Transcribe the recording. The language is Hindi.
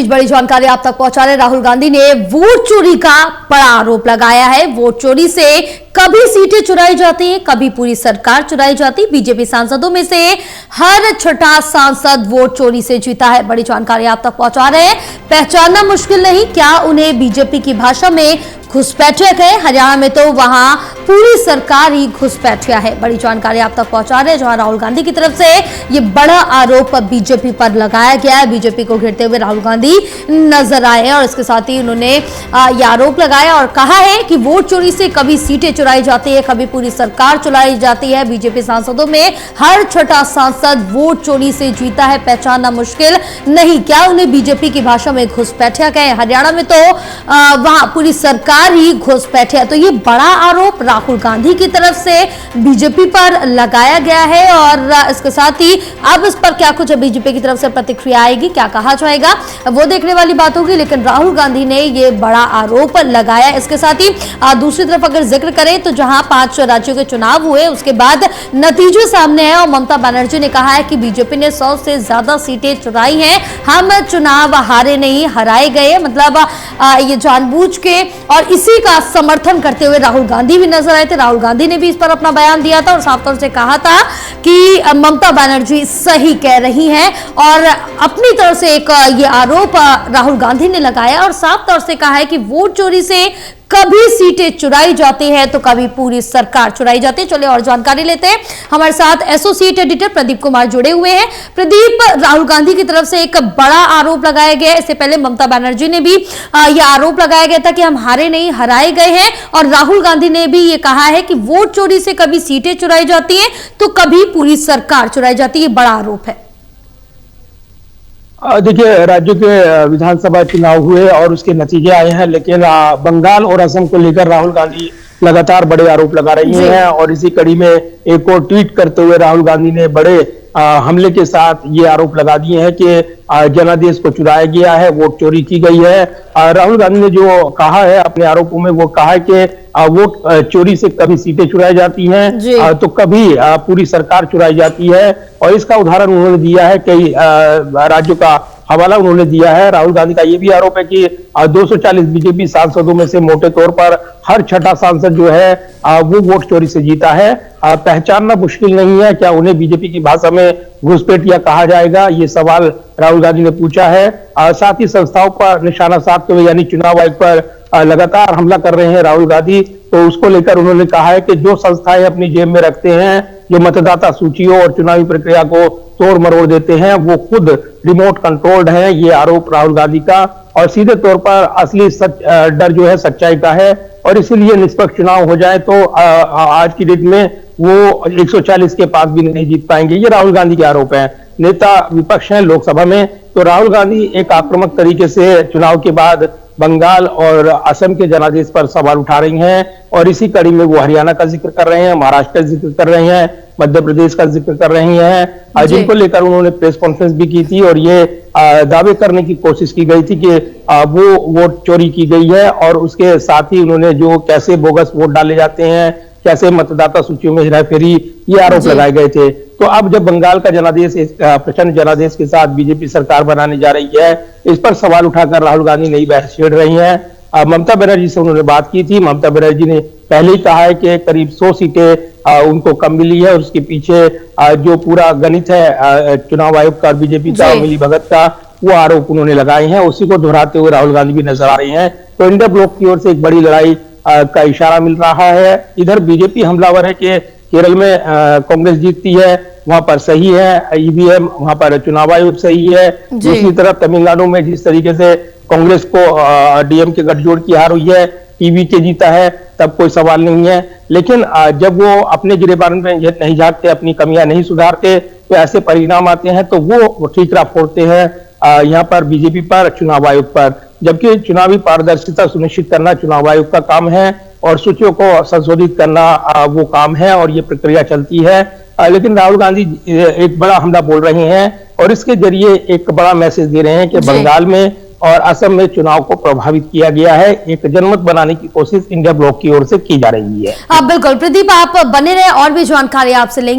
बड़ी जानकारी आप तक पहुंचा रहे। राहुल गांधी ने वोट चोरी का बड़ा आरोप लगाया है। वोट चोरी से कभी सीटें चुराई जाती है, कभी पूरी सरकार चुराई जाती। बीजेपी सांसदों में से हर छठा सांसद वोट चोरी से जीता है। बड़ी जानकारी आप तक पहुंचा रहे हैं। पहचानना मुश्किल नहीं, क्या उन्हें बीजेपी की भाषा में घुसपैठिया है? हरियाणा में तो वहां पूरी सरकार ही घुसपैठिया है। बड़ी जानकारी आप तक पहुंचा रहे हैं, जहां राहुल गांधी की तरफ से ये बड़ा आरोप बीजेपी पर लगाया गया है। बीजेपी को घेरते हुए राहुल गांधी नजर आए हैं और इसके साथ ही उन्होंने ये आरोप लगाया और कहा है कि वोट चोरी से कभी सीटें चुराई जाती है, कभी पूरी सरकार चुराई जाती है। बीजेपी सांसदों में हर छठा सांसद वोट चोरी से जीता है। पहचानना मुश्किल नहीं, क्या उन्हें बीजेपी की भाषा में घुसपैठिया कहे? हरियाणा में तो वहां पूरी सरकार ही घुसपैठिया। तो ये बड़ा आरोप राहुल गांधी की तरफ से बीजेपी पर लगाया गया है और इसके साथ ही अब इस पर क्या कुछ बीजेपी की तरफ से प्रतिक्रिया आएगी, क्या कहा जाएगा, वो देखने वाली बात होगी। लेकिन राहुल गांधी ने ये बड़ा आरोप लगाया। इसके साथ ही दूसरी तरफ अगर जिक्र करें तो जहां 5 राज्यों के चुनाव हुए उसके बाद नतीजे सामने आए और ममता बनर्जी ने कहा है कि बीजेपी ने 100 से ज्यादा सीटें चुराई हैं, हम चुनाव हारे नहीं हराए गए। मतलब ये जानबूझ के, और इसी का समर्थन करते हुए राहुल गांधी भी नजर आए थे। राहुल गांधी ने भी इस पर अपना बयान दिया था और साफ तौर से कहा था कि ममता बनर्जी सही कह रही हैं और अपनी तरफ से एक ये आरोप राहुल गांधी ने लगाया और साफ तौर से कहा है कि वोट चोरी से कभी सीटें चुराई जाती है तो कभी पूरी सरकार चुराई जाती है। चलिए और जानकारी लेते हैं। हमारे साथ एसोसिएट एडिटर प्रदीप कुमार जुड़े हुए हैं। प्रदीप, राहुल गांधी की तरफ से एक बड़ा आरोप लगाया गया है। इससे पहले ममता बनर्जी ने भी यह आरोप लगाया गया था कि हम हारे नहीं हराए गए हैं और राहुल गांधी ने भी ये कहा है कि वोट चोरी से कभी सीटें चुराई जाती है तो कभी पूरी सरकार चुराई जाती है। ये बड़ा आरोप है। देखिए, राज्यों के विधानसभा चुनाव हुए और उसके नतीजे आए हैं, लेकिन बंगाल और असम को लेकर राहुल गांधी लगातार बड़े आरोप लगा रही हैं और इसी कड़ी में एक और ट्वीट करते हुए राहुल गांधी ने बड़े हमले के साथ ये आरोप लगा दिए हैं कि जनादेश को चुराया गया है, वोट चोरी की गई है। राहुल गांधी ने जो कहा है अपने आरोपों में, वो कहा है कि वोट चोरी से कभी सीटें चुराई जाती हैं तो कभी पूरी सरकार चुराई जाती है। और इसका उदाहरण उन्होंने दिया है, कई राज्यों का हवाला उन्होंने दिया है। राहुल गांधी का यह भी आरोप है कि 240 बीजेपी सांसदों में से मोटे तौर पर हर छठा सांसद जो है वो वोट चोरी से जीता है। पहचानना मुश्किल नहीं है, क्या उन्हें बीजेपी की भाषा में घुसपैठिया कहा जाएगा? ये सवाल राहुल गांधी ने पूछा है। साथ ही संस्थाओं पर निशाना साधते हुए यानी चुनाव आयोग पर लगातार हमला कर रहे हैं राहुल गांधी। तो उसको लेकर उन्होंने कहा है कि जो संस्थाएं अपनी जेब में रखते हैं, जो मतदाता सूचियों और चुनावी प्रक्रिया को तोड़ मरोड़ देते हैं, वो खुद रिमोट कंट्रोल्ड है। ये आरोप राहुल गांधी का और सीधे तौर पर असली डर जो है सच्चाई का है और इसीलिए निष्पक्ष चुनाव हो जाए तो आज की डेट में वो 140 के पास भी नहीं जीत पाएंगे। ये राहुल गांधी के आरोप हैं। नेता विपक्ष हैं लोकसभा में, तो राहुल गांधी एक आक्रामक तरीके से चुनाव के बाद बंगाल और असम के जनादेश पर सवाल उठा रही हैं और इसी कड़ी में वो हरियाणा का जिक्र कर रहे हैं, महाराष्ट्र का जिक्र कर रहे हैं, मध्य प्रदेश का जिक्र कर रही हैं, जिनको लेकर उन्होंने प्रेस कॉन्फ्रेंस भी की थी और ये दावे करने की कोशिश की गई थी कि वो वोट चोरी की गई है और उसके साथ ही उन्होंने जो कैसे बोगस वोट डाले जाते हैं, कैसे मतदाता सूचियों में हेराफेरी, ये आरोप लगाए गए थे। तो अब जब बंगाल का जनादेश प्रचंड जनादेश के साथ बीजेपी सरकार बनाने जा रही है, इस पर सवाल उठाकर राहुल गांधी नई बहस छेड़ रही हैं। ममता बनर्जी से उन्होंने बात की थी। ममता बनर्जी ने पहले ही कहा है कि करीब 100 सीटें उनको कम मिली है। उसके पीछे जो पूरा गणित है चुनाव आयोग का, बीजेपी का, मिली भगत का, वो आरोप उन्होंने लगाए हैं। उसी को दोहराते हुए राहुल गांधी भी नजर आ रहे हैं। तो इंडिया ब्लॉक की ओर से एक बड़ी लड़ाई का इशारा मिल रहा है। इधर बीजेपी हमलावर है कि केरल में कांग्रेस जीतती है, वहां पर सही है ईवीएम, वहां पर चुनाव आयोग सही है। दूसरी तरफ तमिलनाडु में जिस तरीके से कांग्रेस को डीएम के गठजोड़ की हार हुई है, टीवी के जीता है, तब कोई सवाल नहीं है। लेकिन जब वो अपने गिरेबान में नहीं झांकते, अपनी कमियां नहीं सुधारते, तो ऐसे परिणाम आते हैं। तो वो ठीकरा फोड़ते हैं यहाँ पर बीजेपी पर, चुनाव आयोग पर। जबकि चुनावी पारदर्शिता सुनिश्चित करना चुनाव आयोग का काम है और सूचियों को संशोधित करना वो काम है और ये प्रक्रिया चलती है। लेकिन राहुल गांधी एक बड़ा हमला बोल रहे हैं और इसके जरिए एक बड़ा मैसेज दे रहे हैं कि बंगाल में और असम में चुनाव को प्रभावित किया गया है। एक जनमत बनाने की कोशिश इंडिया ब्लॉक की ओर से की जा रही है। बिल्कुल प्रदीप, आप बने रहे और भी जानकारी आपसे लेंगे।